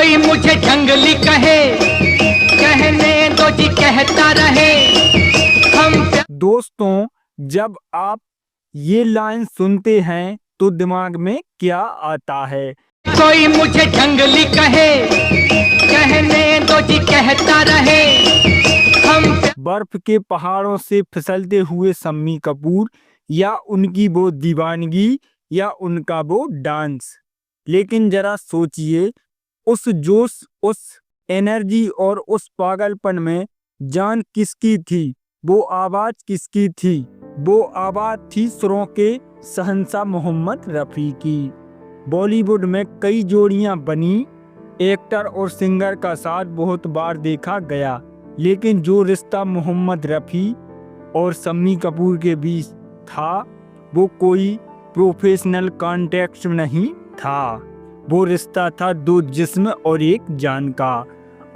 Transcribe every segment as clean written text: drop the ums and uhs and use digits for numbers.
कोई मुझे जंगली कहे, कहने दो जी कहता रहे हम। दोस्तों, जब आप ये लाइन सुनते हैं तो दिमाग में क्या आता है? कोई मुझे जंगली कहे, कहने दो जी कहता रहे हम। बर्फ के पहाड़ों से फिसलते हुए शम्मी कपूर, या उनकी वो दीवानगी, या उनका वो डांस। लेकिन जरा सोचिए, उस जोश, उस एनर्जी और उस पागलपन में जान किसकी थी? वो आवाज किसकी थी? वो आवाज थी सुरों के शहंशाह मोहम्मद रफ़ी की। बॉलीवुड में कई जोड़ियां बनी, एक्टर और सिंगर का साथ बहुत बार देखा गया, लेकिन जो रिश्ता मोहम्मद रफ़ी और शम्मी कपूर के बीच था वो कोई प्रोफेशनल कॉन्टेक्ट नहीं था। वो रिश्ता था दो जिस्म और एक जान का।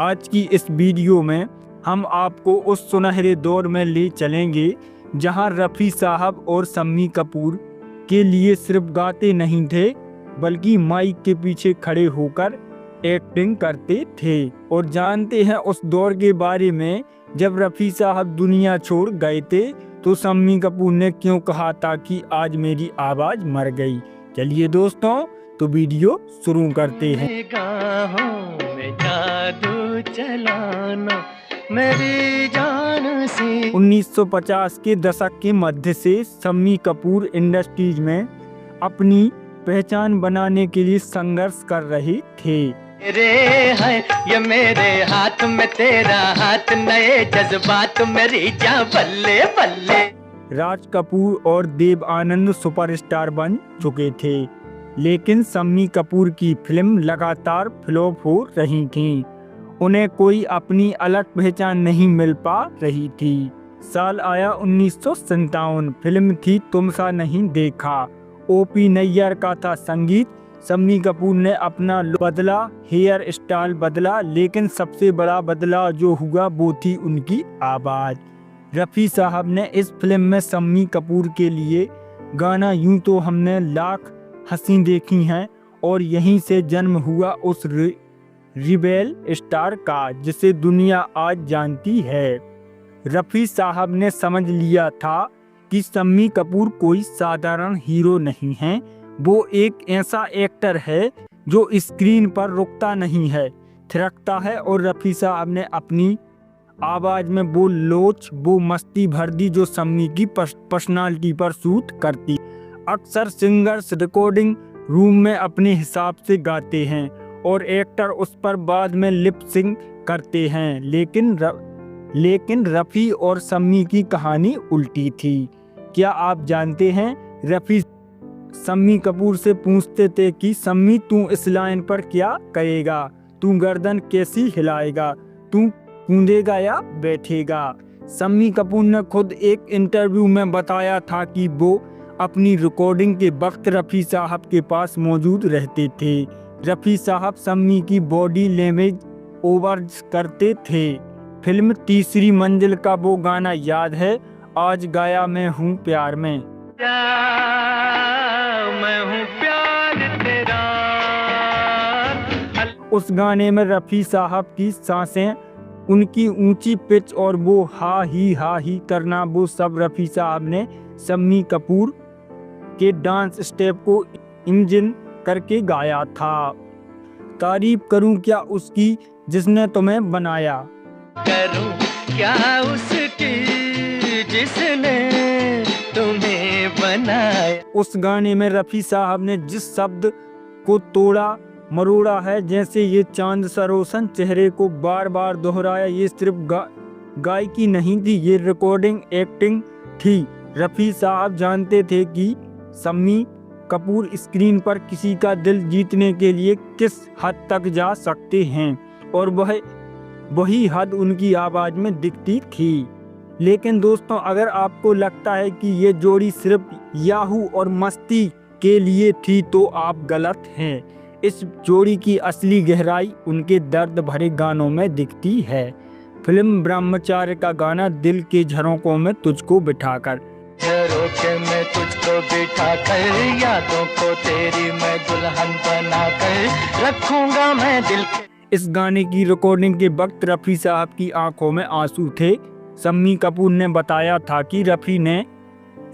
आज की इस वीडियो में हम आपको उस सुनहरे दौर में ले चलेंगे जहां रफ़ी साहब और शम्मी कपूर के लिए सिर्फ गाते नहीं थे, बल्कि माइक के पीछे खड़े होकर एक्टिंग करते थे। और जानते हैं उस दौर के बारे में, जब रफ़ी साहब दुनिया छोड़ गए थे तो शम्मी कपूर ने क्यों कहा था कि आज मेरी आवाज मर गई। चलिए दोस्तों, तो वीडियो शुरू करते हैं। में जादू चलाना मेरी जान से। 1950 के दशक के मध्य से शम्मी कपूर इंडस्ट्रीज में अपनी पहचान बनाने के लिए संघर्ष कर रहे थे। मेरे है ये मेरे हाथ में तेरा हाथ, नए जज्बात मेरी जा बल्ले बल्ले। राज कपूर और देव आनंद सुपरस्टार बन चुके थे, लेकिन शम्मी कपूर की फिल्म लगातार फ्लॉप हो रही थी। उन्हें कोई अपनी अलग पहचान नहीं मिल पा रही थी। साल आया 1957, फिल्म थी तुम सा नहीं देखा। ओपी नैयर का था संगीत। शम्मी कपूर ने अपना बदला, हेयर स्टाइल बदला, लेकिन सबसे बड़ा बदलाव जो हुआ वो थी उनकी आवाज। रफ़ी साहब ने इस फिल्म में शम्मी कपूर के लिए गाना यूं तो हमने लाख हंसी देखी हैं, और यहीं से जन्म हुआ उस रिबेल स्टार का जिसे दुनिया आज जानती है। रफ़ी साहब ने समझ लिया था कि शम्मी कपूर कोई साधारण हीरो नहीं है, वो एक ऐसा एक्टर है जो स्क्रीन पर रुकता नहीं है, थिरकता है। और रफ़ी साहब ने अपनी आवाज में वो लोच, वो मस्ती भर दी जो शम्मी की पर्सनालिटी पर सूट करती। अक्सर सिंगर्स रिकॉर्डिंग रूम में अपने हिसाब से गाते हैं और एक्टर उस पर बाद में लिप सिंक करते हैं, लेकिन रफ़ी और शम्मी की कहानी उल्टी थी। क्या आप जानते हैं, रफ़ी शम्मी कपूर से पूछते थे कि शम्मी तू इस लाइन पर क्या कहेगा, तू गर्दन कैसी हिलाएगा, तू कूदेगा या बैठेगा। शम्मी कपूर ने खुद एक इंटरव्यू में बताया था कि वो अपनी रिकॉर्डिंग के वक्त रफ़ी साहब के पास मौजूद रहते थे। रफ़ी साहब शम्मी की बॉडी लैंग्वेज ओवर करते थे। फिल्म तीसरी मंजिल का वो गाना याद है, आज गाया मैं हूँ प्यार में। मैं हूँ प्यार तेरा। उस गाने में रफ़ी साहब की सांसें, उनकी ऊंची पिच और वो हा ही करना, वो सब रफ़ी साहब ने शम्मी कपूर के डांस स्टेप को इमेजिन करके गाया था। तारीफ करूं क्या उसकी जिसने तुम्हें बनाया, करूं क्या उसकी जिसने तुम्हें बनाया। उस गाने में रफ़ी साहब ने जिस शब्द को तोड़ा मरोड़ा है, जैसे ये चांद सा रोशन चेहरे को बार बार दोहराया, ये सिर्फ गायकी नहीं थी, ये रिकॉर्डिंग एक्टिंग थी। रफ़ी साहब जानते थे कि शम्मी कपूर स्क्रीन पर किसी का दिल जीतने के लिए किस हद तक जा सकते हैं, और वही हद उनकी आवाज़ में दिखती थी। लेकिन दोस्तों, अगर आपको लगता है कि ये जोड़ी सिर्फ याहू और मस्ती के लिए थी तो आप गलत हैं। इस जोड़ी की असली गहराई उनके दर्द भरे गानों में दिखती है। फिल्म ब्रह्मचार्य का गाना दिल के झरोकों में तुझको बिठाकर, झरोखे में तुझको बिठाकर, यादों को तेरी मैं दुल्हन बनाकर रखूंगा मैं दिल के। इस गाने की रिकॉर्डिंग के वक्त रफ़ी साहब की आंखों में आंसू थे। शम्मी कपूर ने बताया था कि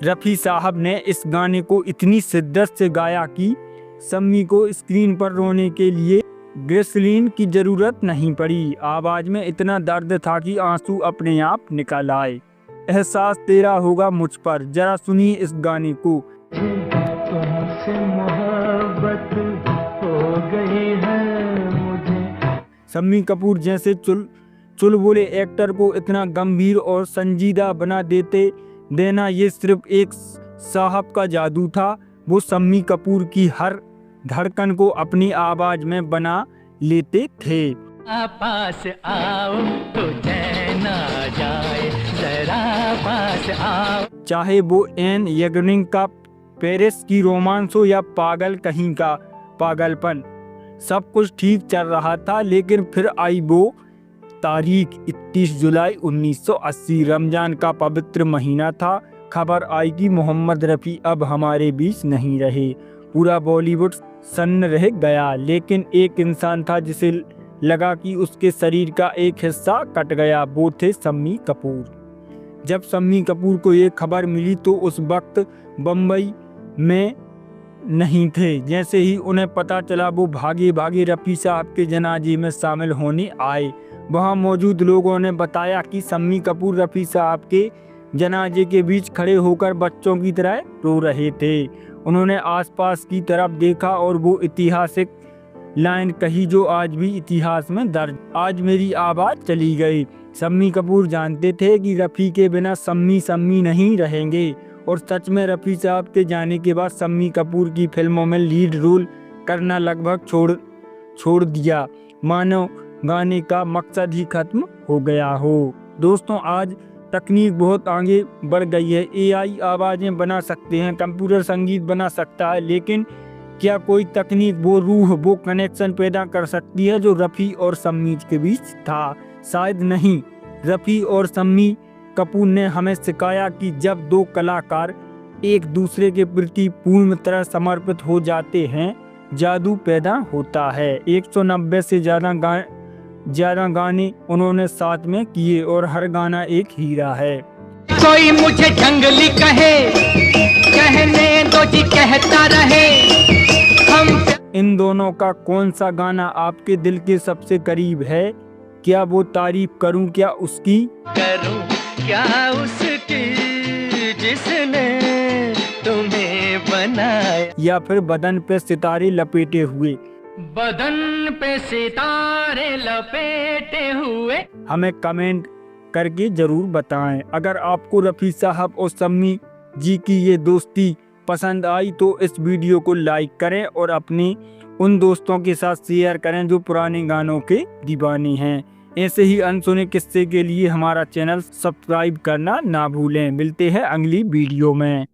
रफ़ी साहब ने इस गाने को इतनी शिद्दत से गाया कि शम्मी को स्क्रीन पर रोने के लिए ग्लिसरीन की ज़रूरत नहीं पड़ी। आवाज़ में इतना दर्द था कि आंसू अपने आप निकल आए। एहसास तेरा होगा मुझ पर, जरा सुनिए इस गाने को। तुमसे मोहब्बत हो गई है मुझे। शम्मी कपूर जैसे चुलबुले एक्टर को इतना गंभीर और संजीदा बना देना ये सिर्फ एक साहब का जादू था। वो शम्मी कपूर की हर धड़कन को अपनी आवाज में बना लेते थे। पास आओ तो चैन आ जाए, जरा पास आओ। चाहे वो एन यगनिंग का पेरिस की रोमांस हो या पागल कहीं का पागलपन, सब कुछ ठीक चल रहा था। लेकिन फिर आई वो तारीख 31 जुलाई 1980। रमजान का पवित्र महीना था। खबर आई कि मोहम्मद रफ़ी अब हमारे बीच नहीं रहे। पूरा बॉलीवुड सन्न रह गया, लेकिन एक इंसान था जिसे लगा कि उसके शरीर का एक हिस्सा कट गया। वो थे शम्मी कपूर। जब शम्मी कपूर को ये खबर मिली तो उस वक्त बम्बई में नहीं थे। जैसे ही उन्हें पता चला वो भागे भागे रफ़ी साहब के जनाजे में शामिल होने आए। वहाँ मौजूद लोगों ने बताया कि शम्मी कपूर रफ़ी साहब के जनाजे के बीच खड़े होकर बच्चों की तरह रो रहे थे। उन्होंने आसपास की तरफ देखा और वो ऐतिहासिक लाइन कही जो आज भी इतिहास में दर्ज। आज मेरी आवाज़ चली गई। शम्मी कपूर जानते थे कि रफ़ी के बिना शम्मी नहीं रहेंगे। और सच में रफ़ी साहब के जाने के बाद शम्मी कपूर की फिल्मों में लीड रोल करना लगभग छोड़ दिया, मानो गाने का मकसद ही खत्म हो गया हो। दोस्तों, आज तकनीक बहुत आगे बढ़ गई है। AI आवाज़ें बना सकते हैं, कंप्यूटर संगीत बना सकता है, लेकिन क्या कोई तकनीक वो रूह, वो कनेक्शन पैदा कर सकती है जो रफ़ी और शम्मी के बीच था? शायद नहीं। रफ़ी और शम्मी कपूर ने हमें सिखाया कि जब दो कलाकार एक दूसरे के प्रति पूर्ण तरह समर्पित हो जाते हैं, जादू पैदा होता है। 190 से ज़्यादा गाने उन्होंने साथ में किए और हर गाना एक हीरा है। कोई मुझे जंगली कहे, कहने दो जी कहता रहे। इन दोनों का कौन सा गाना आपके दिल के सबसे करीब है? क्या वो तारीफ करूं क्या उसकी? करूं क्या उसकी जिसने तुम्हें बनाया? या फिर बदन पे सितारे लपेटे हुए? बदन पे सितारे लपेटे हुए। हमें कमेंट करके जरूर बताएं। अगर आपको रफ़ी साहब और शम्मी जी की ये दोस्ती पसंद आई तो इस वीडियो को लाइक करें और अपने उन दोस्तों के साथ शेयर करें जो पुराने गानों के दीवाने हैं। ऐसे ही अनसुने किस्से के लिए हमारा चैनल सब्सक्राइब करना ना भूलें। मिलते हैं अगली वीडियो में।